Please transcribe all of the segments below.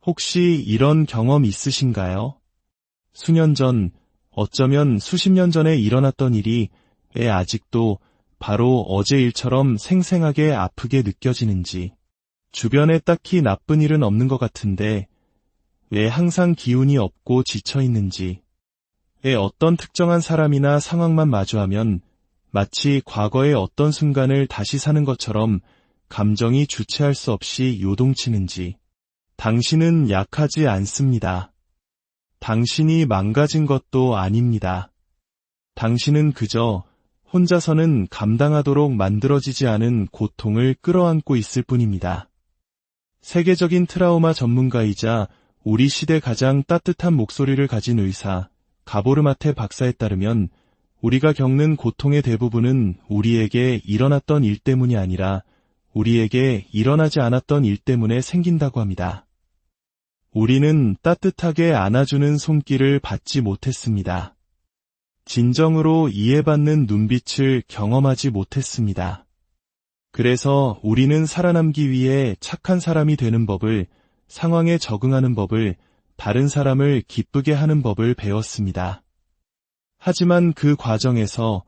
혹시 이런 경험 있으신가요? 수년 전, 어쩌면 수십 년 전에 일어났던 일이 왜 아직도 바로 어제 일처럼 생생하게 아프게 느껴지는지, 주변에 딱히 나쁜 일은 없는 것 같은데 왜 항상 기운이 없고 지쳐 있는지, 왜 어떤 특정한 사람이나 상황만 마주하면 마치 과거의 어떤 순간을 다시 사는 것처럼 감정이 주체할 수 없이 요동치는지. 당신은 약하지 않습니다. 당신이 망가진 것도 아닙니다. 당신은 그저 혼자서는 감당하도록 만들어지지 않은 고통을 끌어안고 있을 뿐입니다. 세계적인 트라우마 전문가이자 우리 시대 가장 따뜻한 목소리를 가진 의사 가보르마테 박사에 따르면 우리가 겪는 고통의 대부분은 우리에게 일어났던 일 때문이 아니라 우리에게 일어나지 않았던 일 때문에 생긴다고 합니다. 우리는 따뜻하게 안아주는 손길을 받지 못했습니다. 진정으로 이해받는 눈빛을 경험하지 못했습니다. 그래서 우리는 살아남기 위해 착한 사람이 되는 법을, 상황에 적응하는 법을, 다른 사람을 기쁘게 하는 법을 배웠습니다. 하지만 그 과정에서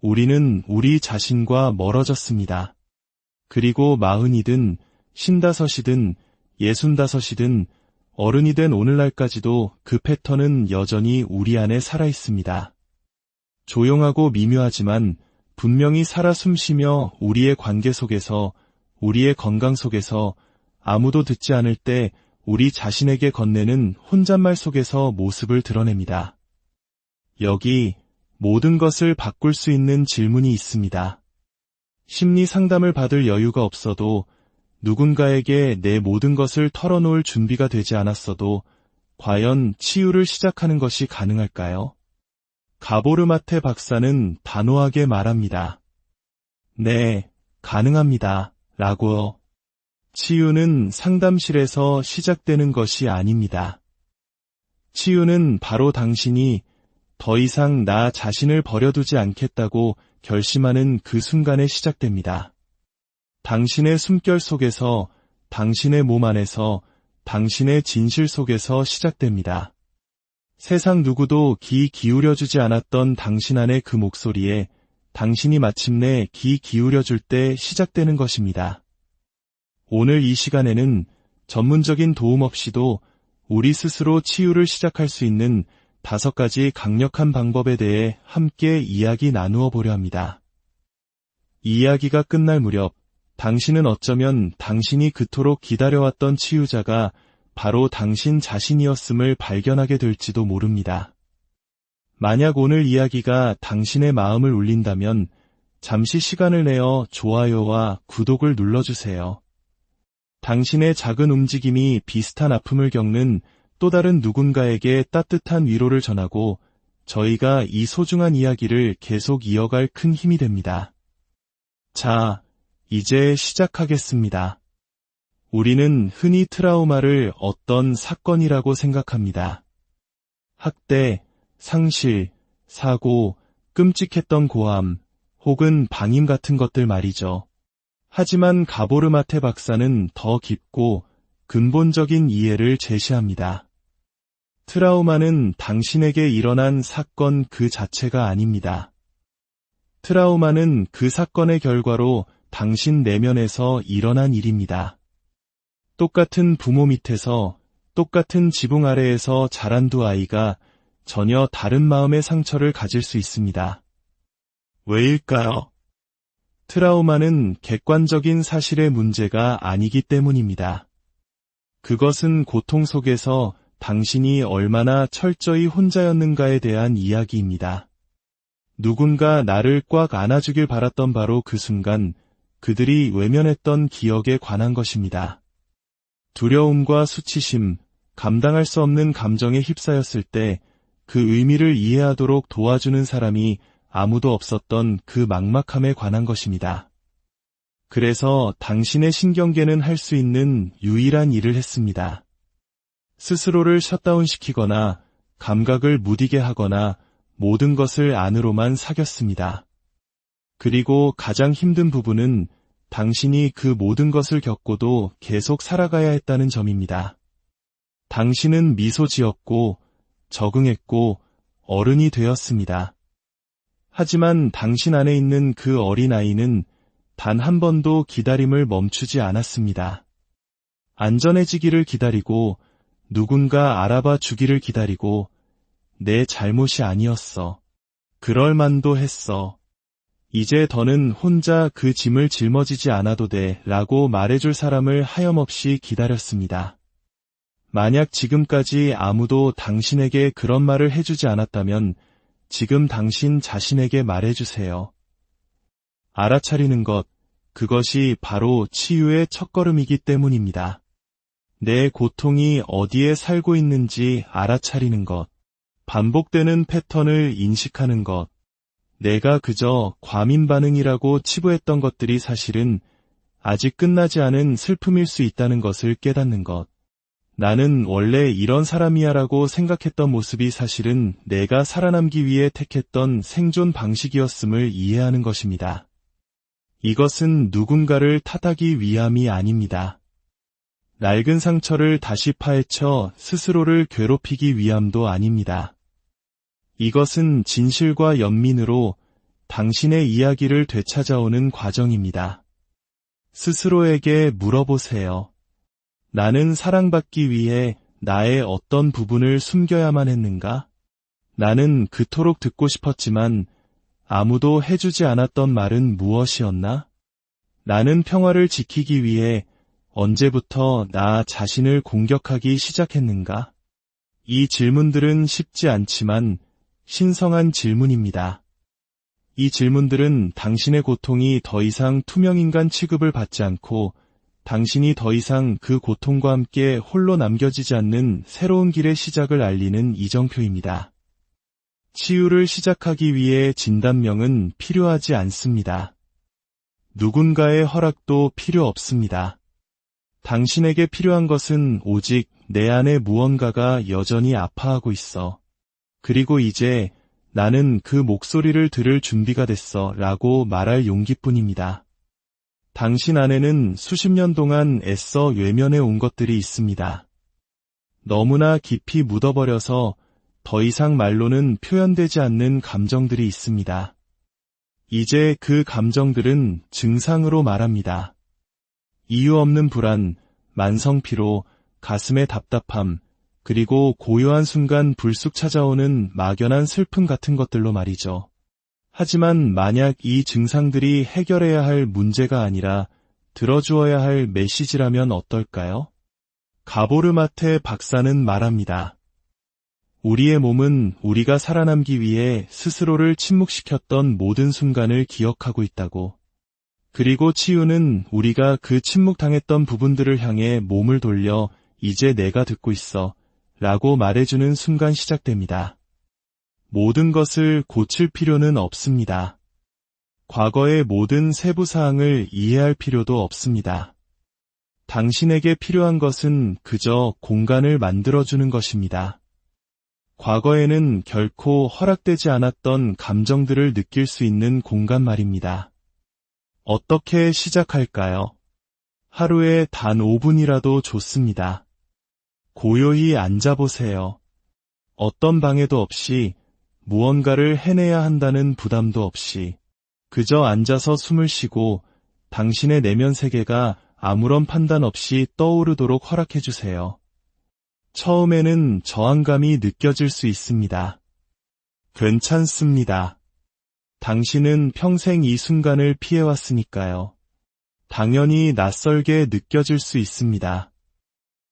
우리는 우리 자신과 멀어졌습니다. 그리고 40이든 55이든 65이든 어른이 된 오늘날까지도 그 패턴은 여전히 우리 안에 살아있습니다. 조용하고 미묘하지만 분명히 살아 숨쉬며 우리의 관계 속에서, 우리의 건강 속에서, 아무도 듣지 않을 때 우리 자신에게 건네는 혼잣말 속에서 모습을 드러냅니다. 여기 모든 것을 바꿀 수 있는 질문이 있습니다. 심리 상담을 받을 여유가 없어도, 누군가에게 내 모든 것을 털어놓을 준비가 되지 않았어도 과연 치유를 시작하는 것이 가능할까요? 가보르마테 박사는 단호하게 말합니다. 네, 가능합니다. 라고요. 치유는 상담실에서 시작되는 것이 아닙니다. 치유는 바로 당신이 더 이상 나 자신을 버려두지 않겠다고 결심하는 그 순간에 시작됩니다. 당신의 숨결 속에서, 당신의 몸 안에서, 당신의 진실 속에서 시작됩니다. 세상 누구도 귀 기울여주지 않았던 당신 안의 그 목소리에 당신이 마침내 귀 기울여줄 때 시작되는 것입니다. 오늘 이 시간에는 전문적인 도움 없이도 우리 스스로 치유를 시작할 수 있는 5가지 강력한 방법에 대해 함께 이야기 나누어 보려 합니다. 이 이야기가 끝날 무렵 당신은 어쩌면 당신이 그토록 기다려왔던 치유자가 바로 당신 자신이었음을 발견하게 될지도 모릅니다. 만약 오늘 이야기가 당신의 마음을 울린다면 잠시 시간을 내어 좋아요와 구독을 눌러주세요. 당신의 작은 움직임이 비슷한 아픔을 겪는 또 다른 누군가에게 따뜻한 위로를 전하고 저희가 이 소중한 이야기를 계속 이어갈 큰 힘이 됩니다. 자, 이제 시작하겠습니다. 우리는 흔히 트라우마를 어떤 사건이라고 생각합니다. 학대, 상실, 사고, 끔찍했던 고함, 혹은 방임 같은 것들 말이죠. 하지만 가보르마테 박사는 더 깊고 근본적인 이해를 제시합니다. 트라우마는 당신에게 일어난 사건 그 자체가 아닙니다. 트라우마는 그 사건의 결과로 당신 내면에서 일어난 일입니다. 똑같은 부모 밑에서, 똑같은 지붕 아래에서 자란 두 아이가 전혀 다른 마음의 상처를 가질 수 있습니다. 왜일까요? 트라우마는 객관적인 사실의 문제가 아니기 때문입니다. 그것은 고통 속에서 당신이 얼마나 철저히 혼자였는가에 대한 이야기입니다. 누군가 나를 꽉 안아주길 바랐던 바로 그 순간 그들이 외면했던 기억에 관한 것입니다. 두려움과 수치심, 감당할 수 없는 감정에 휩싸였을 때 그 의미를 이해하도록 도와주는 사람이 아무도 없었던 그 막막함에 관한 것입니다. 그래서 당신의 신경계는 할 수 있는 유일한 일을 했습니다. 스스로를 셧다운시키거나 감각을 무디게 하거나 모든 것을 안으로만 사겼습니다. 그리고 가장 힘든 부분은 당신이 그 모든 것을 겪고도 계속 살아가야 했다는 점입니다. 당신은 미소 지었고 적응했고 어른이 되었습니다. 하지만 당신 안에 있는 그 어린아이는 단 한 번도 기다림을 멈추지 않았습니다. 안전해지기를 기다리고 누군가 알아봐 주기를 기다리고 내 잘못이 아니었어. 그럴 만도 했어. 이제 더는 혼자 그 짐을 짊어지지 않아도 돼 라고 말해줄 사람을 하염없이 기다렸습니다. 만약 지금까지 아무도 당신에게 그런 말을 해주지 않았다면 지금 당신 자신에게 말해주세요. 알아차리는 것, 그것이 바로 치유의 첫걸음이기 때문입니다. 내 고통이 어디에 살고 있는지 알아차리는 것, 반복되는 패턴을 인식하는 것, 내가 그저 과민 반응이라고 치부했던 것들이 사실은 아직 끝나지 않은 슬픔일 수 있다는 것을 깨닫는 것. 나는 원래 이런 사람이야라고 생각했던 모습이 사실은 내가 살아남기 위해 택했던 생존 방식이었음을 이해하는 것입니다. 이것은 누군가를 탓하기 위함이 아닙니다. 낡은 상처를 다시 파헤쳐 스스로를 괴롭히기 위함도 아닙니다. 이것은 진실과 연민으로 당신의 이야기를 되찾아오는 과정입니다. 스스로에게 물어보세요. 나는 사랑받기 위해 나의 어떤 부분을 숨겨야만 했는가? 나는 그토록 듣고 싶었지만 아무도 해주지 않았던 말은 무엇이었나? 나는 평화를 지키기 위해 언제부터 나 자신을 공격하기 시작했는가? 이 질문들은 쉽지 않지만 신성한 질문입니다. 이 질문들은 당신의 고통이 더 이상 투명인간 취급을 받지 않고 당신이 더 이상 그 고통과 함께 홀로 남겨지지 않는 새로운 길의 시작을 알리는 이정표입니다. 치유를 시작하기 위해 진단명은 필요하지 않습니다. 누군가의 허락도 필요 없습니다. 당신에게 필요한 것은 오직 내 안에 무언가가 여전히 아파하고 있어. 그리고 이제 나는 그 목소리를 들을 준비가 됐어 라고 말할 용기뿐입니다. 당신 안에는 수십 년 동안 애써 외면해 온 것들이 있습니다. 너무나 깊이 묻어버려서 더 이상 말로는 표현되지 않는 감정들이 있습니다. 이제 그 감정들은 증상으로 말합니다. 이유 없는 불안, 만성피로, 가슴의 답답함, 그리고 고요한 순간 불쑥 찾아오는 막연한 슬픔 같은 것들로 말이죠. 하지만 만약 이 증상들이 해결해야 할 문제가 아니라 들어주어야 할 메시지라면 어떨까요? 가보르마테 박사는 말합니다. 우리의 몸은 우리가 살아남기 위해 스스로를 침묵시켰던 모든 순간을 기억하고 있다고. 그리고 치유는 우리가 그 침묵당했던 부분들을 향해 몸을 돌려 이제 내가 듣고 있어 라고 말해주는 순간 시작됩니다. 모든 것을 고칠 필요는 없습니다. 과거의 모든 세부 사항을 이해할 필요도 없습니다. 당신에게 필요한 것은 그저 공간을 만들어주는 것입니다. 과거에는 결코 허락되지 않았던 감정들을 느낄 수 있는 공간 말입니다. 어떻게 시작할까요? 하루에 단 5분이라도 좋습니다. 고요히 앉아보세요. 어떤 방해도 없이 무언가를 해내야 한다는 부담도 없이 그저 앉아서 숨을 쉬고 당신의 내면 세계가 아무런 판단 없이 떠오르도록 허락해주세요. 처음에는 저항감이 느껴질 수 있습니다. 괜찮습니다. 당신은 평생 이 순간을 피해왔으니까요. 당연히 낯설게 느껴질 수 있습니다.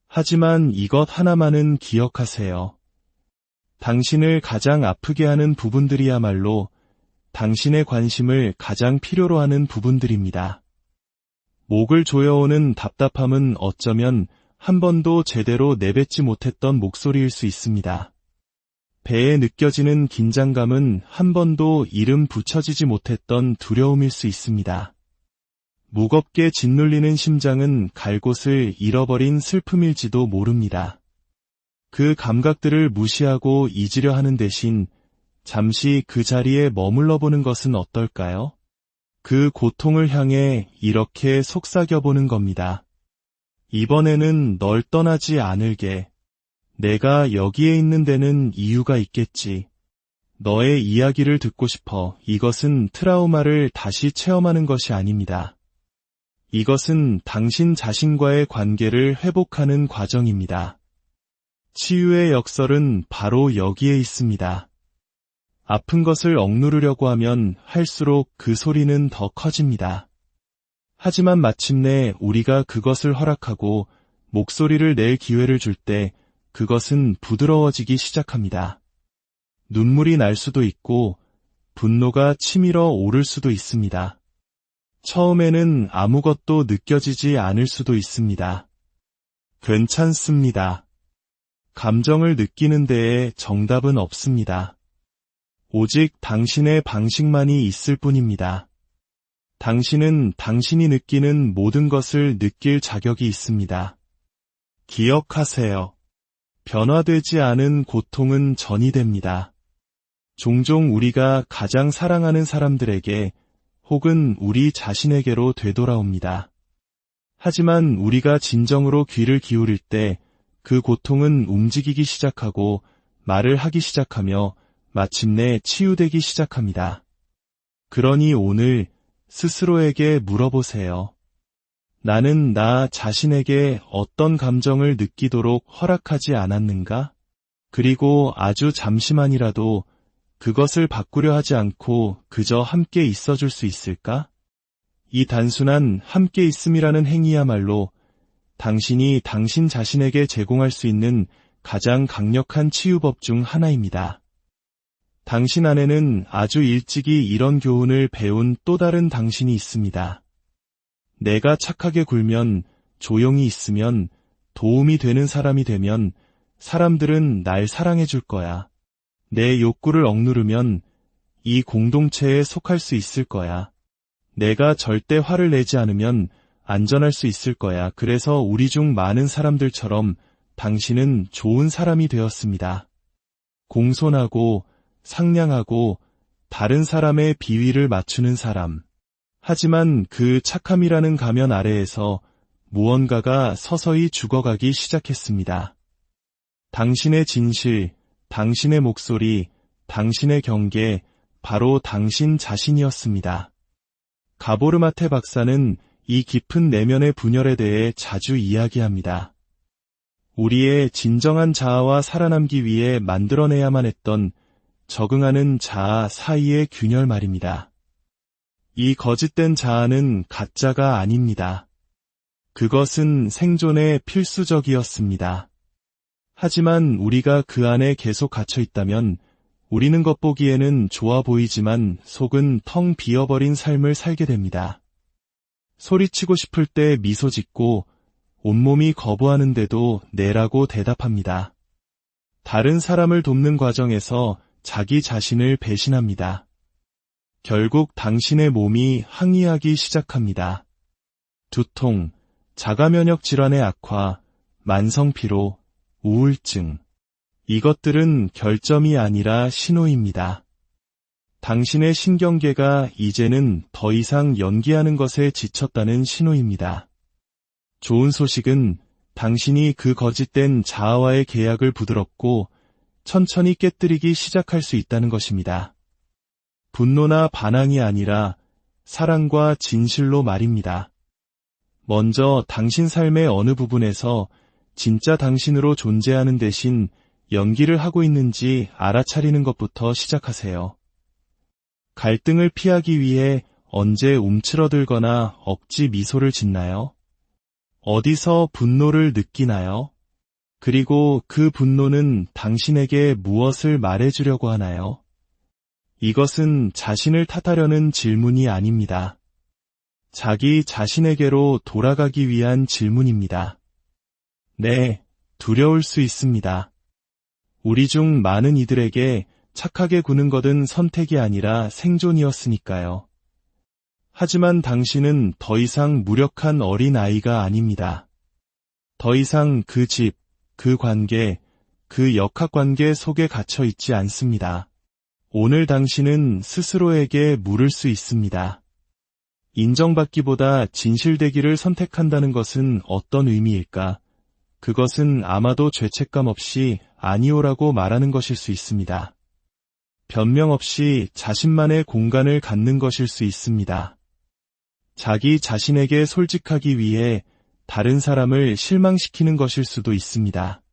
하지만 이것 하나만은 기억하세요. 당신을 가장 아프게 하는 부분들이야말로 당신의 관심을 가장 필요로 하는 부분들입니다. 목을 조여오는 답답함은 어쩌면 한 번도 제대로 내뱉지 못했던 목소리일 수 있습니다. 배에 느껴지는 긴장감은 한 번도 이름 붙여지지 못했던 두려움일 수 있습니다. 무겁게 짓눌리는 심장은 갈 곳을 잃어버린 슬픔일지도 모릅니다. 그 감각들을 무시하고 잊으려 하는 대신 잠시 그 자리에 머물러 보는 것은 어떨까요? 그 고통을 향해 이렇게 속삭여 보는 겁니다. 이번에는 널 떠나지 않을게. 내가 여기에 있는 데는 이유가 있겠지. 너의 이야기를 듣고 싶어. 이것은 트라우마를 다시 체험하는 것이 아닙니다. 이것은 당신 자신과의 관계를 회복하는 과정입니다. 치유의 역설은 바로 여기에 있습니다. 아픈 것을 억누르려고 하면 할수록 그 소리는 더 커집니다. 하지만 마침내 우리가 그것을 허락하고 목소리를 낼 기회를 줄 때 그것은 부드러워지기 시작합니다. 눈물이 날 수도 있고 분노가 치밀어 오를 수도 있습니다. 처음에는 아무것도 느껴지지 않을 수도 있습니다. 괜찮습니다. 감정을 느끼는 데에 정답은 없습니다. 오직 당신의 방식만이 있을 뿐입니다. 당신은 당신이 느끼는 모든 것을 느낄 자격이 있습니다. 기억하세요. 변화되지 않은 고통은 전이됩니다. 종종 우리가 가장 사랑하는 사람들에게 혹은 우리 자신에게로 되돌아옵니다. 하지만 우리가 진정으로 귀를 기울일 때 그 고통은 움직이기 시작하고 말을 하기 시작하며 마침내 치유되기 시작합니다. 그러니 오늘 스스로에게 물어보세요. 나는 나 자신에게 어떤 감정을 느끼도록 허락하지 않았는가? 그리고 아주 잠시만이라도 그것을 바꾸려 하지 않고 그저 함께 있어줄 수 있을까? 이 단순한 함께 있음이라는 행위야말로 당신이 당신 자신에게 제공할 수 있는 가장 강력한 치유법 중 하나입니다. 당신 안에는 아주 일찍이 이런 교훈을 배운 또 다른 당신이 있습니다. 내가 착하게 굴면, 조용히 있으면, 도움이 되는 사람이 되면 사람들은 날 사랑해 줄 거야. 내 욕구를 억누르면 이 공동체에 속할 수 있을 거야. 내가 절대 화를 내지 않으면 안전할 수 있을 거야. 그래서 우리 중 많은 사람들처럼 당신은 좋은 사람이 되었습니다. 공손하고 상냥하고 다른 사람의 비위를 맞추는 사람. 하지만 그 착함이라는 가면 아래에서 무언가가 서서히 죽어가기 시작했습니다. 당신의 진실, 당신의 목소리, 당신의 경계, 바로 당신 자신이었습니다. 가보르마테 박사는 이 깊은 내면의 분열에 대해 자주 이야기합니다. 우리의 진정한 자아와 살아남기 위해 만들어내야만 했던 적응하는 자아 사이의 균열 말입니다. 이 거짓된 자아는 가짜가 아닙니다. 그것은 생존에 필수적이었습니다. 하지만 우리가 그 안에 계속 갇혀 있다면 우리는 겉보기에는 좋아 보이지만 속은 텅 비어버린 삶을 살게 됩니다. 소리치고 싶을 때 미소 짓고 온몸이 거부하는데도 네라고 대답합니다. 다른 사람을 돕는 과정에서 자기 자신을 배신합니다. 결국 당신의 몸이 항의하기 시작합니다. 두통, 자가면역 질환의 악화, 만성피로, 우울증. 이것들은 결점이 아니라 신호입니다. 당신의 신경계가 이제는 더 이상 연기하는 것에 지쳤다는 신호입니다. 좋은 소식은 당신이 그 거짓된 자아와의 계약을 부드럽고 천천히 깨뜨리기 시작할 수 있다는 것입니다. 분노나 반항이 아니라 사랑과 진실로 말입니다. 먼저 당신 삶의 어느 부분에서 진짜 당신으로 존재하는 대신 연기를 하고 있는지 알아차리는 것부터 시작하세요. 갈등을 피하기 위해 언제 움츠러들거나 억지 미소를 짓나요? 어디서 분노를 느끼나요? 그리고 그 분노는 당신에게 무엇을 말해주려고 하나요? 이것은 자신을 탓하려는 질문이 아닙니다. 자기 자신에게로 돌아가기 위한 질문입니다. 네, 두려울 수 있습니다. 우리 중 많은 이들에게 착하게 구는 것은 선택이 아니라 생존이었으니까요. 하지만 당신은 더 이상 무력한 어린 아이가 아닙니다. 더 이상 그 집, 그 관계, 그 역학관계 속에 갇혀 있지 않습니다. 오늘 당신은 스스로에게 물을 수 있습니다. 인정받기보다 진실되기를 선택한다는 것은 어떤 의미일까? 그것은 아마도 죄책감 없이 아니오라고 말하는 것일 수 있습니다. 변명 없이 자신만의 공간을 갖는 것일 수 있습니다. 자기 자신에게 솔직하기 위해 다른 사람을 실망시키는 것일 수도 있습니다.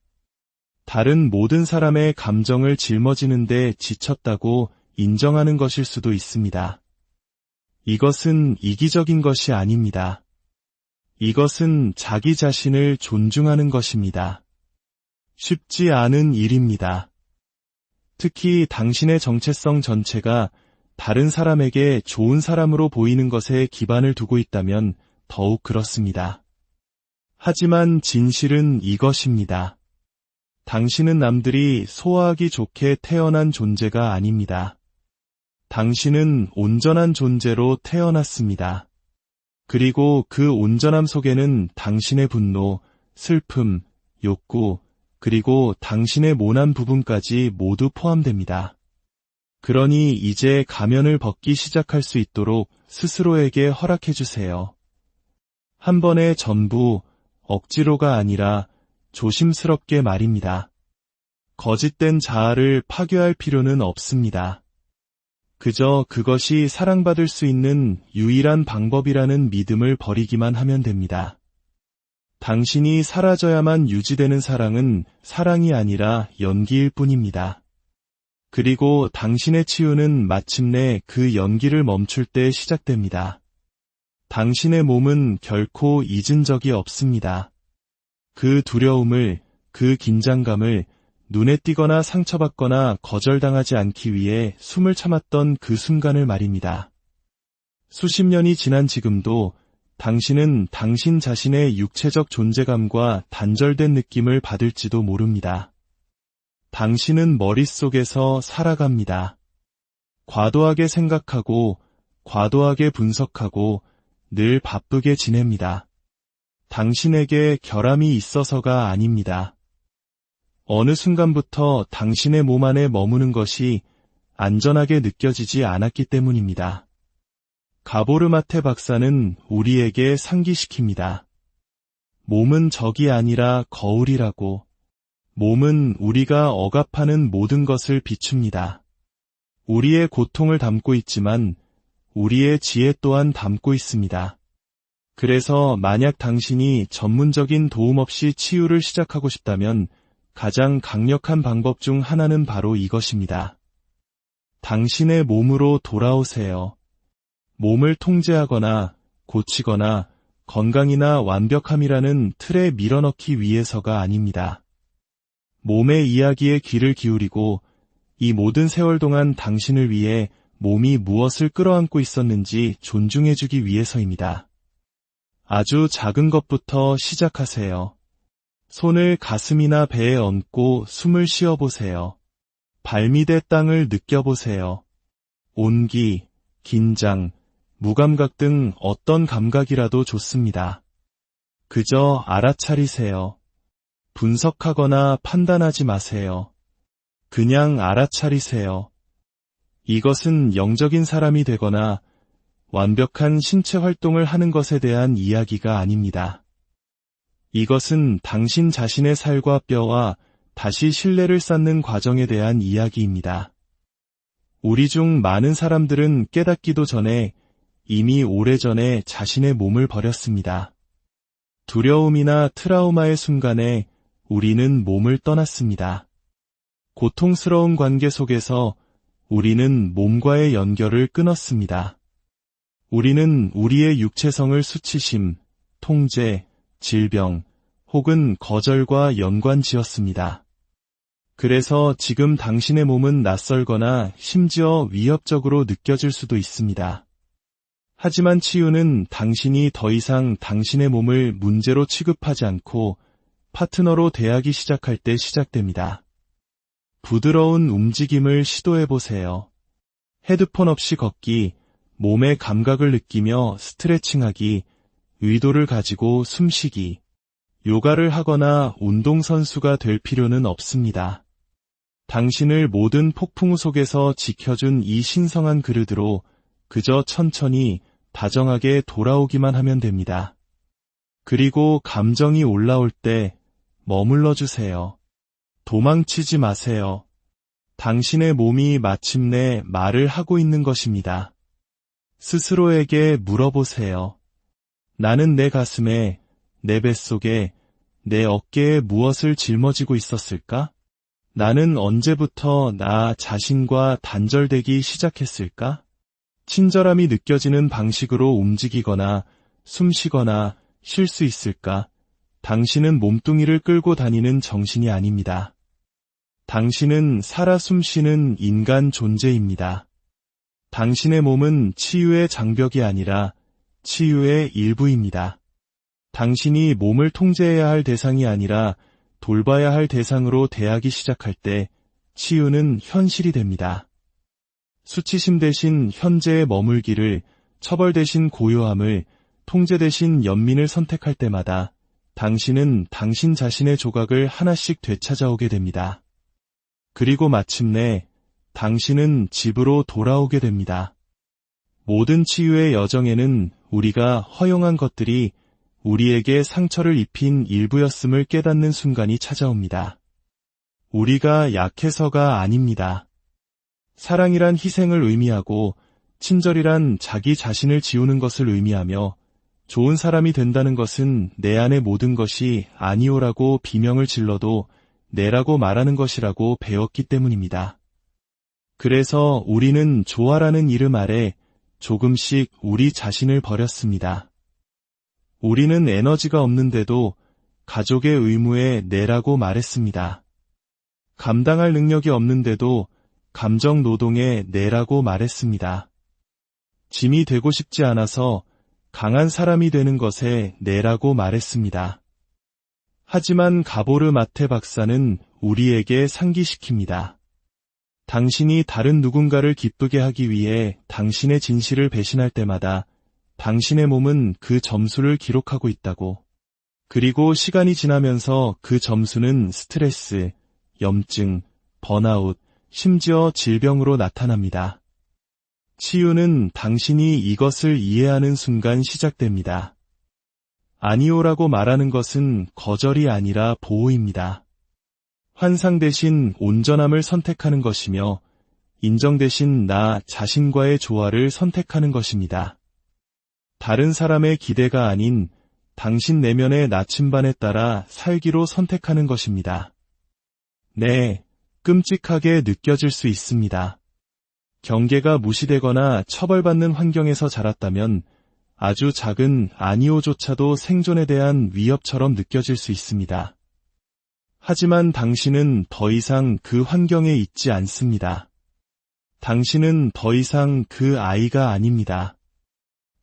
다른 모든 사람의 감정을 짊어지는데 지쳤다고 인정하는 것일 수도 있습니다. 이것은 이기적인 것이 아닙니다. 이것은 자기 자신을 존중하는 것입니다. 쉽지 않은 일입니다. 특히 당신의 정체성 전체가 다른 사람에게 좋은 사람으로 보이는 것에 기반을 두고 있다면 더욱 그렇습니다. 하지만 진실은 이것입니다. 당신은 남들이 소화하기 좋게 태어난 존재가 아닙니다. 당신은 온전한 존재로 태어났습니다. 그리고 그 온전함 속에는 당신의 분노, 슬픔, 욕구, 그리고 당신의 모난 부분까지 모두 포함됩니다. 그러니 이제 가면을 벗기 시작할 수 있도록 스스로에게 허락해 주세요. 한 번에 전부, 억지로가 아니라 조심스럽게 말입니다. 거짓된 자아를 파괴할 필요는 없습니다. 그저 그것이 사랑받을 수 있는 유일한 방법이라는 믿음을 버리기만 하면 됩니다. 당신이 사라져야만 유지되는 사랑은 사랑이 아니라 연기일 뿐입니다. 그리고 당신의 치유는 마침내 그 연기를 멈출 때 시작됩니다. 당신의 몸은 결코 잊은 적이 없습니다. 그 두려움을, 그 긴장감을 눈에 띄거나 상처받거나 거절당하지 않기 위해 숨을 참았던 그 순간을 말입니다. 수십 년이 지난 지금도 당신은 당신 자신의 육체적 존재감과 단절된 느낌을 받을지도 모릅니다. 당신은 머릿속에서 살아갑니다. 과도하게 생각하고, 과도하게 분석하고, 늘 바쁘게 지냅니다. 당신에게 결함이 있어서가 아닙니다. 어느 순간부터 당신의 몸 안에 머무는 것이 안전하게 느껴지지 않았기 때문입니다. 가보르마테 박사는 우리에게 상기시킵니다. 몸은 적이 아니라 거울이라고. 몸은 우리가 억압하는 모든 것을 비춥니다. 우리의 고통을 담고 있지만 우리의 지혜 또한 담고 있습니다. 그래서 만약 당신이 전문적인 도움 없이 치유를 시작하고 싶다면 가장 강력한 방법 중 하나는 바로 이것입니다. 당신의 몸으로 돌아오세요. 몸을 통제하거나 고치거나 건강이나 완벽함이라는 틀에 밀어넣기 위해서가 아닙니다. 몸의 이야기에 귀를 기울이고 이 모든 세월 동안 당신을 위해 몸이 무엇을 끌어안고 있었는지 존중해주기 위해서입니다. 아주 작은 것부터 시작하세요. 손을 가슴이나 배에 얹고 숨을 쉬어보세요. 발밑의 땅을 느껴보세요. 온기, 긴장, 무감각 등 어떤 감각이라도 좋습니다. 그저 알아차리세요. 분석하거나 판단하지 마세요. 그냥 알아차리세요. 이것은 영적인 사람이 되거나 완벽한 신체 활동을 하는 것에 대한 이야기가 아닙니다. 이것은 당신 자신의 살과 뼈와 다시 신뢰를 쌓는 과정에 대한 이야기입니다. 우리 중 많은 사람들은 깨닫기도 전에 이미 오래전에 자신의 몸을 버렸습니다. 두려움이나 트라우마의 순간에 우리는 몸을 떠났습니다. 고통스러운 관계 속에서 우리는 몸과의 연결을 끊었습니다. 우리는 우리의 육체성을 수치심, 통제, 질병, 혹은 거절과 연관지었습니다. 그래서 지금 당신의 몸은 낯설거나 심지어 위협적으로 느껴질 수도 있습니다. 하지만 치유는 당신이 더 이상 당신의 몸을 문제로 취급하지 않고 파트너로 대하기 시작할 때 시작됩니다. 부드러운 움직임을 시도해보세요. 헤드폰 없이 걷기, 몸의 감각을 느끼며 스트레칭하기, 의도를 가지고 숨쉬기, 요가를 하거나 운동선수가 될 필요는 없습니다. 당신을 모든 폭풍우 속에서 지켜준 이 신성한 그릇으로 그저 천천히 다정하게 돌아오기만 하면 됩니다. 그리고 감정이 올라올 때 머물러 주세요. 도망치지 마세요. 당신의 몸이 마침내 말을 하고 있는 것입니다. 스스로에게 물어보세요. 나는 내 가슴에, 내 뱃속에, 내 어깨에 무엇을 짊어지고 있었을까? 나는 언제부터 나 자신과 단절되기 시작했을까? 친절함이 느껴지는 방식으로 움직이거나 숨 쉬거나 쉴 수 있을까? 당신은 몸뚱이를 끌고 다니는 정신이 아닙니다. 당신은 살아 숨쉬는 인간 존재입니다. 당신의 몸은 치유의 장벽이 아니라 치유의 일부입니다. 당신이 몸을 통제해야 할 대상이 아니라 돌봐야 할 대상으로 대하기 시작할 때 치유는 현실이 됩니다. 수치심 대신 현재에 머물기를, 처벌 대신 고요함을, 통제 대신 연민을 선택할 때마다 당신은 당신 자신의 조각을 하나씩 되찾아오게 됩니다. 그리고 마침내 당신은 집으로 돌아오게 됩니다. 모든 치유의 여정에는 우리가 허용한 것들이 우리에게 상처를 입힌 일부였음을 깨닫는 순간이 찾아옵니다. 우리가 약해서가 아닙니다. 사랑이란 희생을 의미하고 친절이란 자기 자신을 지우는 것을 의미하며 좋은 사람이 된다는 것은 내 안의 모든 것이 아니오라고 비명을 질러도 내라고 말하는 것이라고 배웠기 때문입니다. 그래서 우리는 조화라는 이름 아래 조금씩 우리 자신을 버렸습니다. 우리는 에너지가 없는데도 가족의 의무에 내라고 말했습니다. 감당할 능력이 없는데도 감정 노동에 내라고 말했습니다. 짐이 되고 싶지 않아서 강한 사람이 되는 것에 내라고 말했습니다. 하지만 가보르 마테 박사는 우리에게 상기시킵니다. 당신이 다른 누군가를 기쁘게 하기 위해 당신의 진실을 배신할 때마다 당신의 몸은 그 점수를 기록하고 있다고. 그리고 시간이 지나면서 그 점수는 스트레스, 염증, 번아웃, 심지어 질병으로 나타납니다. 치유는 당신이 이것을 이해하는 순간 시작됩니다. 아니오라고 말하는 것은 거절이 아니라 보호입니다. 환상 대신 온전함을 선택하는 것이며 인정 대신 나 자신과의 조화를 선택하는 것입니다. 다른 사람의 기대가 아닌 당신 내면의 나침반에 따라 살기로 선택하는 것입니다. 네, 끔찍하게 느껴질 수 있습니다. 경계가 무시되거나 처벌받는 환경에서 자랐다면 아주 작은 아니오조차도 생존에 대한 위협처럼 느껴질 수 있습니다. 하지만 당신은 더 이상 그 환경에 있지 않습니다. 당신은 더 이상 그 아이가 아닙니다.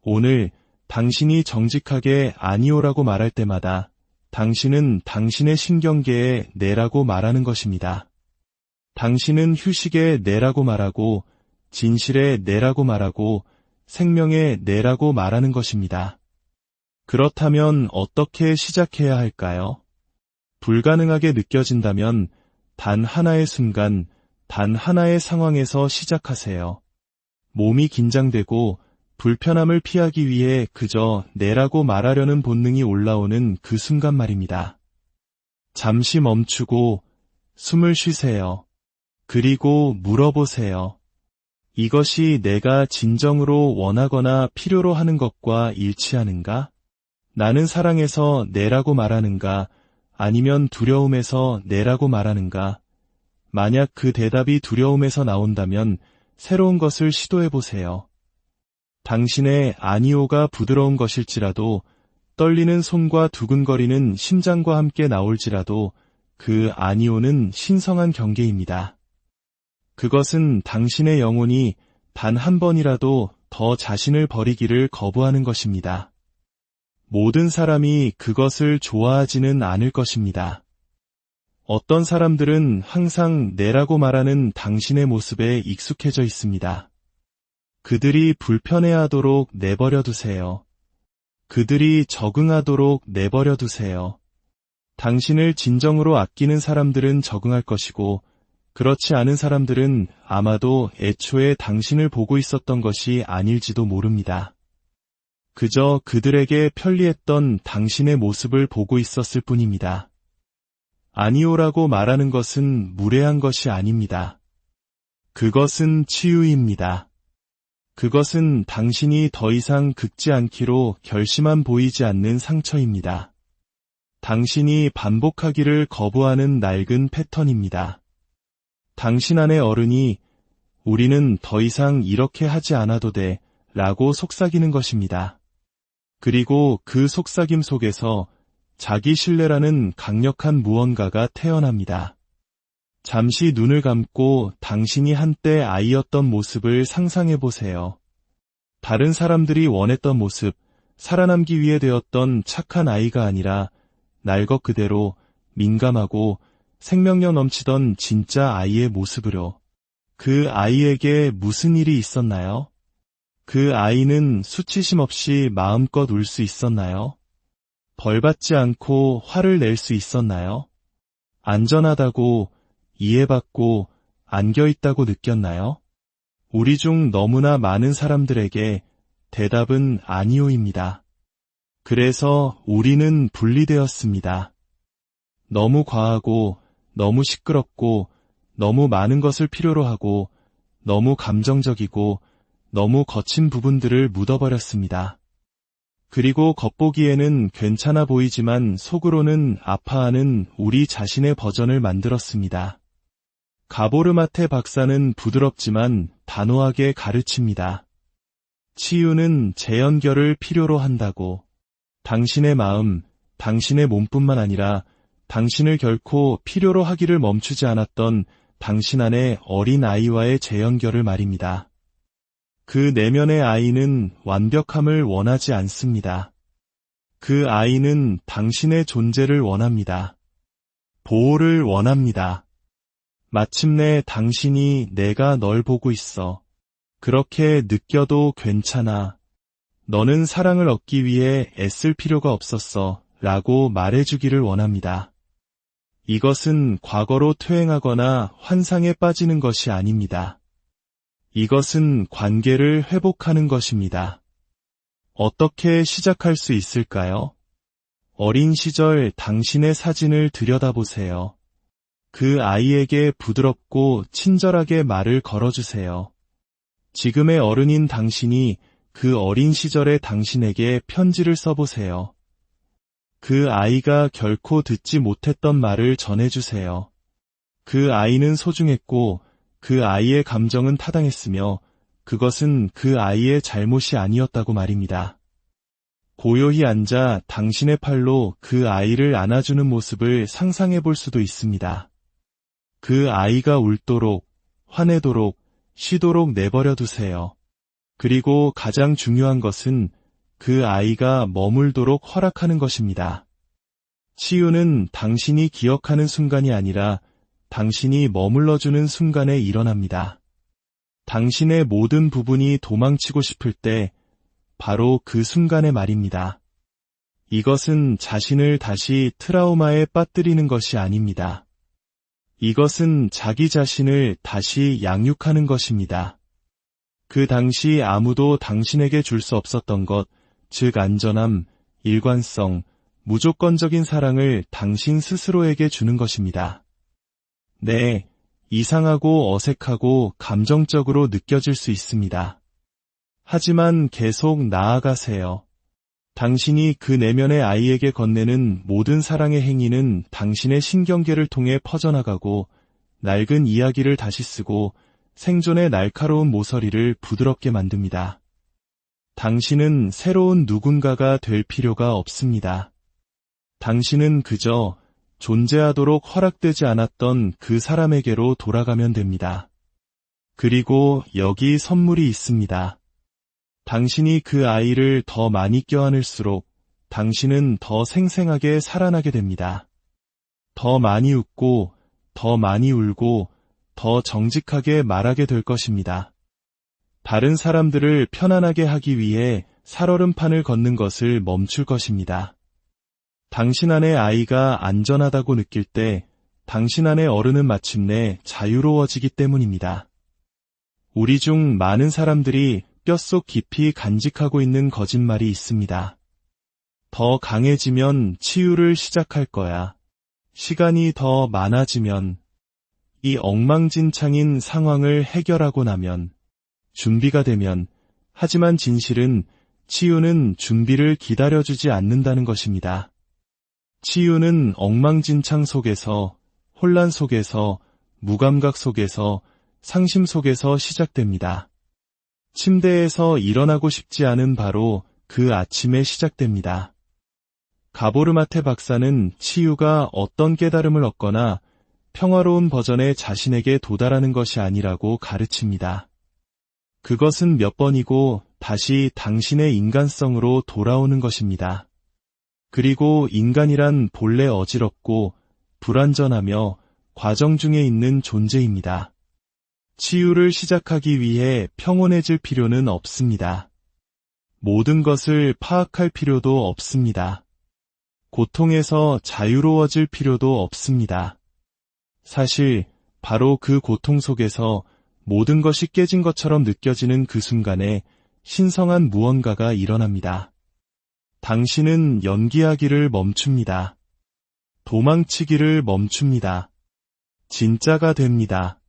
오늘 당신이 정직하게 아니오라고 말할 때마다 당신은 당신의 신경계에 내라고 말하는 것입니다. 당신은 휴식에 내라고 말하고 진실에 내라고 말하고 생명에 내라고 말하는 것입니다. 그렇다면 어떻게 시작해야 할까요? 불가능하게 느껴진다면 단 하나의 순간, 단 하나의 상황에서 시작하세요. 몸이 긴장되고 불편함을 피하기 위해 그저 내라고 말하려는 본능이 올라오는 그 순간 말입니다. 잠시 멈추고 숨을 쉬세요. 그리고 물어보세요. 이것이 내가 진정으로 원하거나 필요로 하는 것과 일치하는가? 나는 사랑해서 내라고 말하는가? 아니면 두려움에서 내라고 말하는가? 만약 그 대답이 두려움에서 나온다면 새로운 것을 시도해보세요. 당신의 아니오가 부드러운 것일지라도 떨리는 손과 두근거리는 심장과 함께 나올지라도 그 아니오는 신성한 경계입니다. 그것은 당신의 영혼이 단 한 번이라도 더 자신을 버리기를 거부하는 것입니다. 모든 사람이 그것을 좋아하지는 않을 것입니다. 어떤 사람들은 항상 내라고 말하는 당신의 모습에 익숙해져 있습니다. 그들이 불편해하도록 내버려 두세요. 그들이 적응하도록 내버려 두세요. 당신을 진정으로 아끼는 사람들은 적응할 것이고 그렇지 않은 사람들은 아마도 애초에 당신을 보고 있었던 것이 아닐지도 모릅니다. 그저 그들에게 편리했던 당신의 모습을 보고 있었을 뿐입니다. 아니오라고 말하는 것은 무례한 것이 아닙니다. 그것은 치유입니다. 그것은 당신이 더 이상 긁지 않기로 결심한 보이지 않는 상처입니다. 당신이 반복하기를 거부하는 낡은 패턴입니다. 당신 안의 어른이 우리는 더 이상 이렇게 하지 않아도 돼 라고 속삭이는 것입니다. 그리고 그 속삭임 속에서 자기 신뢰라는 강력한 무언가가 태어납니다. 잠시 눈을 감고 당신이 한때 아이였던 모습을 상상해 보세요. 다른 사람들이 원했던 모습, 살아남기 위해 되었던 착한 아이가 아니라 날 것 그대로 민감하고 생명력 넘치던 진짜 아이의 모습으로. 그 아이에게 무슨 일이 있었나요? 그 아이는 수치심 없이 마음껏 울 수 있었나요? 벌받지 않고 화를 낼 수 있었나요? 안전하다고, 이해받고, 안겨있다고 느꼈나요? 우리 중 너무나 많은 사람들에게 대답은 아니오입니다. 그래서 우리는 분리되었습니다. 너무 과하고, 너무 시끄럽고, 너무 많은 것을 필요로 하고, 너무 감정적이고, 너무 거친 부분들을 묻어버렸습니다. 그리고 겉보기에는 괜찮아 보이지만 속으로는 아파하는 우리 자신의 버전을 만들었습니다. 가보르마테 박사는 부드럽지만 단호하게 가르칩니다. 치유는 재연결을 필요로 한다고. 당신의 마음, 당신의 몸뿐만 아니라 당신을 결코 필요로 하기를 멈추지 않았던 당신 안의 어린 아이와의 재연결을 말입니다. 그 내면의 아이는 완벽함을 원하지 않습니다. 그 아이는 당신의 존재를 원합니다. 보호를 원합니다. 마침내 당신이 내가 널 보고 있어. 그렇게 느껴도 괜찮아. 너는 사랑을 얻기 위해 애쓸 필요가 없었어. 라고 말해주기를 원합니다. 이것은 과거로 퇴행하거나 환상에 빠지는 것이 아닙니다. 이것은 관계를 회복하는 것입니다. 어떻게 시작할 수 있을까요? 어린 시절 당신의 사진을 들여다보세요. 그 아이에게 부드럽고 친절하게 말을 걸어주세요. 지금의 어른인 당신이 그 어린 시절의 당신에게 편지를 써보세요. 그 아이가 결코 듣지 못했던 말을 전해주세요. 그 아이는 소중했고 그 아이의 감정은 타당했으며 그것은 그 아이의 잘못이 아니었다고 말입니다. 고요히 앉아 당신의 팔로 그 아이를 안아주는 모습을 상상해 볼 수도 있습니다. 그 아이가 울도록, 화내도록, 쉬도록 내버려 두세요. 그리고 가장 중요한 것은 그 아이가 머물도록 허락하는 것입니다. 치유는 당신이 기억하는 순간이 아니라 당신이 머물러주는 순간에 일어납니다. 당신의 모든 부분이 도망치고 싶을 때 바로 그 순간의 말입니다. 이것은 자신을 다시 트라우마에 빠뜨리는 것이 아닙니다. 이것은 자기 자신을 다시 양육하는 것입니다. 그 당시 아무도 당신에게 줄 수 없었던 것, 즉 안전함, 일관성, 무조건적인 사랑을 당신 스스로에게 주는 것입니다. 네, 이상하고 어색하고 감정적으로 느껴질 수 있습니다. 하지만 계속 나아가세요. 당신이 그 내면의 아이에게 건네는 모든 사랑의 행위는 당신의 신경계를 통해 퍼져나가고 낡은 이야기를 다시 쓰고 생존의 날카로운 모서리를 부드럽게 만듭니다. 당신은 새로운 누군가가 될 필요가 없습니다. 당신은 그저 존재하도록 허락되지 않았던 그 사람에게로 돌아가면 됩니다. 그리고 여기 선물이 있습니다. 당신이 그 아이를 더 많이 껴안을수록 당신은 더 생생하게 살아나게 됩니다. 더 많이 웃고, 더 많이 울고, 더 정직하게 말하게 될 것입니다. 다른 사람들을 편안하게 하기 위해 살얼음판을 걷는 것을 멈출 것입니다. 당신 안의 아이가 안전하다고 느낄 때 당신 안의 어른은 마침내 자유로워지기 때문입니다. 우리 중 많은 사람들이 뼛속 깊이 간직하고 있는 거짓말이 있습니다. 더 강해지면 치유를 시작할 거야. 시간이 더 많아지면, 이 엉망진창인 상황을 해결하고 나면, 준비가 되면, 하지만 진실은 치유는 준비를 기다려주지 않는다는 것입니다. 치유는 엉망진창 속에서, 혼란 속에서, 무감각 속에서, 상심 속에서 시작됩니다. 침대에서 일어나고 싶지 않은 바로 그 아침에 시작됩니다. 가보르마테 박사는 치유가 어떤 깨달음을 얻거나 평화로운 버전의 자신에게 도달하는 것이 아니라고 가르칩니다. 그것은 몇 번이고 다시 당신의 인간성으로 돌아오는 것입니다. 그리고 인간이란 본래 어지럽고 불완전하며 과정 중에 있는 존재입니다. 치유를 시작하기 위해 평온해질 필요는 없습니다. 모든 것을 파악할 필요도 없습니다. 고통에서 자유로워질 필요도 없습니다. 사실 바로 그 고통 속에서 모든 것이 깨진 것처럼 느껴지는 그 순간에 신성한 무언가가 일어납니다. 당신은 연기하기를 멈춥니다. 도망치기를 멈춥니다. 진짜가 됩니다.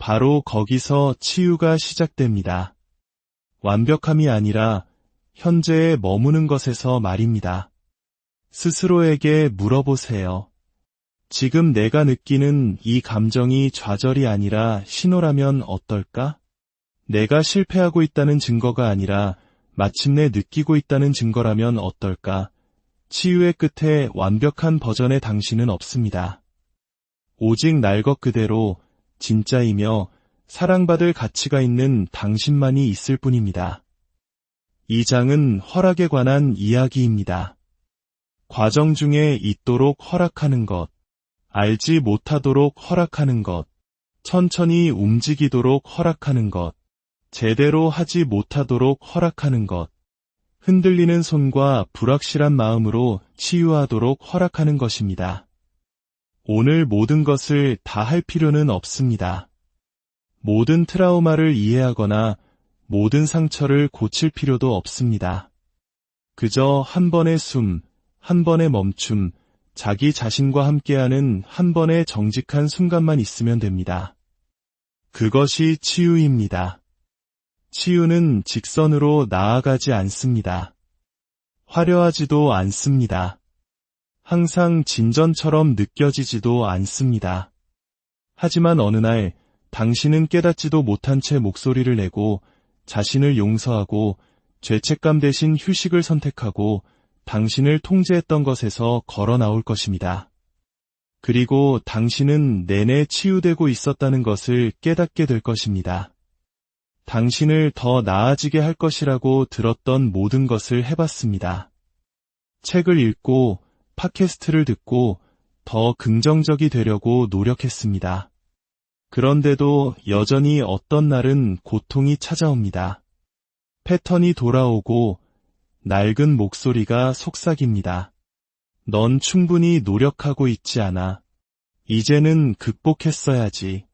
바로 거기서 치유가 시작됩니다. 완벽함이 아니라 현재에 머무는 것에서 말입니다. 스스로에게 물어보세요. 지금 내가 느끼는 이 감정이 좌절이 아니라 신호라면 어떨까? 내가 실패하고 있다는 증거가 아니라 마침내 느끼고 있다는 증거라면 어떨까? 치유의 끝에 완벽한 버전의 당신은 없습니다. 오직 날 것 그대로 진짜이며 사랑받을 가치가 있는 당신만이 있을 뿐입니다. 이 장은 허락에 관한 이야기입니다. 과정 중에 있도록 허락하는 것, 알지 못하도록 허락하는 것, 천천히 움직이도록 허락하는 것, 제대로 하지 못하도록 허락하는 것, 흔들리는 손과 불확실한 마음으로 치유하도록 허락하는 것입니다. 오늘 모든 것을 다 할 필요는 없습니다. 모든 트라우마를 이해하거나 모든 상처를 고칠 필요도 없습니다. 그저 한 번의 숨, 한 번의 멈춤, 자기 자신과 함께하는 한 번의 정직한 순간만 있으면 됩니다. 그것이 치유입니다. 치유는 직선으로 나아가지 않습니다. 화려하지도 않습니다. 항상 진전처럼 느껴지지도 않습니다. 하지만 어느 날 당신은 깨닫지도 못한 채 목소리를 내고 자신을 용서하고 죄책감 대신 휴식을 선택하고 당신을 통제했던 것에서 걸어 나올 것입니다. 그리고 당신은 내내 치유되고 있었다는 것을 깨닫게 될 것입니다. 당신을 더 나아지게 할 것이라고 들었던 모든 것을 해봤습니다. 책을 읽고 팟캐스트를 듣고 더 긍정적이 되려고 노력했습니다. 그런데도 여전히 어떤 날은 고통이 찾아옵니다. 패턴이 돌아오고 낡은 목소리가 속삭입니다. 넌 충분히 노력하고 있지 않아. 이제는 극복했어야지.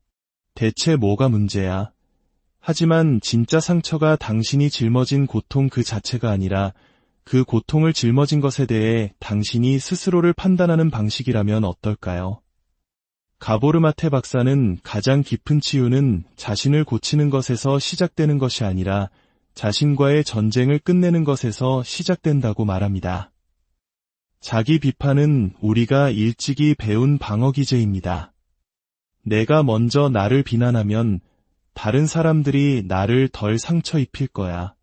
대체 뭐가 문제야? 하지만 진짜 상처가 당신이 짊어진 고통 그 자체가 아니라 그 고통을 짊어진 것에 대해 당신이 스스로를 판단하는 방식이라면 어떨까요? 가보르마테 박사는 가장 깊은 치유는 자신을 고치는 것에서 시작되는 것이 아니라 자신과의 전쟁을 끝내는 것에서 시작된다고 말합니다. 자기 비판은 우리가 일찍이 배운 방어 기제입니다. 내가 먼저 나를 비난하면 다른 사람들이 나를 덜 상처 입힐 거야.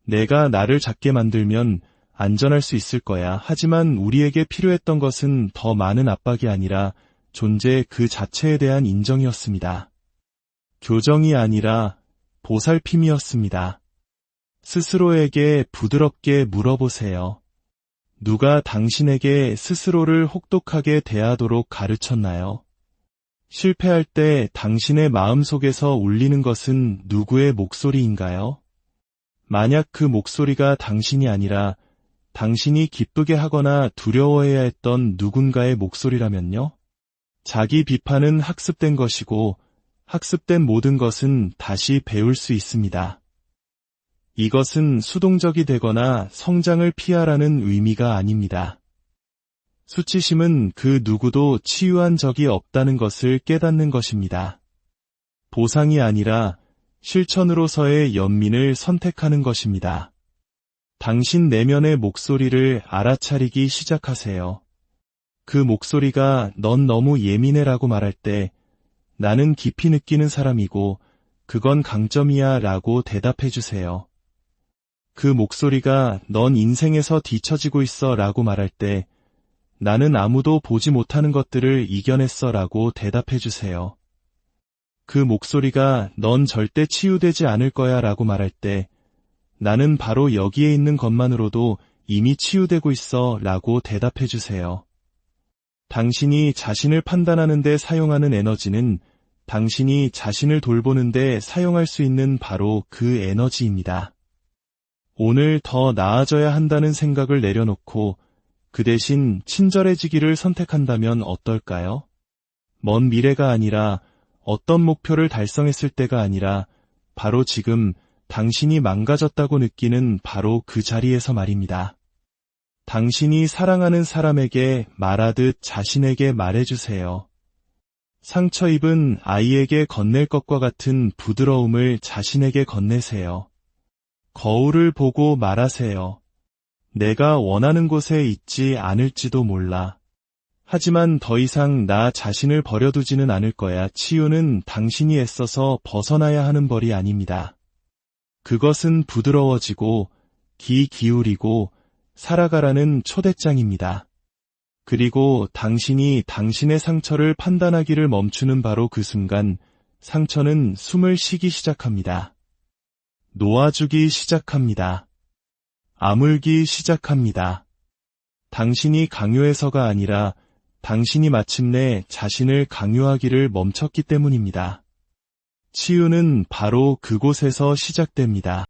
내가 나를 작게 만들면 안전할 수 있을 거야. 하지만 우리에게 필요했던 것은 더 많은 압박이 아니라 존재 그 자체에 대한 인정이었습니다. 교정이 아니라 보살핌이었습니다. 스스로에게 부드럽게 물어보세요. 누가 당신에게 스스로를 혹독하게 대하도록 가르쳤나요? 실패할 때 당신의 마음속에서 울리는 것은 누구의 목소리인가요? 만약 그 목소리가 당신이 아니라 당신이 기쁘게 하거나 두려워해야 했던 누군가의 목소리라면요? 자기 비판은 학습된 것이고 학습된 모든 것은 다시 배울 수 있습니다. 이것은 수동적이 되거나 성장을 피하라는 의미가 아닙니다. 수치심은 그 누구도 치유한 적이 없다는 것을 깨닫는 것입니다. 보상이 아니라 실천으로서의 연민을 선택하는 것입니다. 당신 내면의 목소리를 알아차리기 시작하세요. 그 목소리가 넌 너무 예민해라고 말할 때 나는 깊이 느끼는 사람이고 그건 강점이야 라고 대답해 주세요. 그 목소리가 넌 인생에서 뒤처지고 있어 라고 말할 때 나는 아무도 보지 못하는 것들을 이겨냈어 라고 대답해 주세요. 그 목소리가 넌 절대 치유되지 않을 거야 라고 말할 때 나는 바로 여기에 있는 것만으로도 이미 치유되고 있어 라고 대답해 주세요. 당신이 자신을 판단하는 데 사용하는 에너지는 당신이 자신을 돌보는 데 사용할 수 있는 바로 그 에너지입니다. 오늘 더 나아져야 한다는 생각을 내려놓고 그 대신 친절해지기를 선택한다면 어떨까요? 먼 미래가 아니라 어떤 목표를 달성했을 때가 아니라 바로 지금 당신이 망가졌다고 느끼는 바로 그 자리에서 말입니다. 당신이 사랑하는 사람에게 말하듯 자신에게 말해주세요. 상처 입은 아이에게 건넬 것과 같은 부드러움을 자신에게 건네세요. 거울을 보고 말하세요. 내가 원하는 곳에 있지 않을지도 몰라. 하지만 더 이상 나 자신을 버려두지는 않을 거야. 치유는 당신이 애써서 벗어나야 하는 벌이 아닙니다. 그것은 부드러워지고 귀 기울이고 살아가라는 초대장입니다. 그리고 당신이 당신의 상처를 판단하기를 멈추는 바로 그 순간 상처는 숨을 쉬기 시작합니다. 놓아주기 시작합니다. 아물기 시작합니다. 당신이 강요해서가 아니라 당신이 마침내 자신을 강요하기를 멈췄기 때문입니다. 치유는 바로 그곳에서 시작됩니다.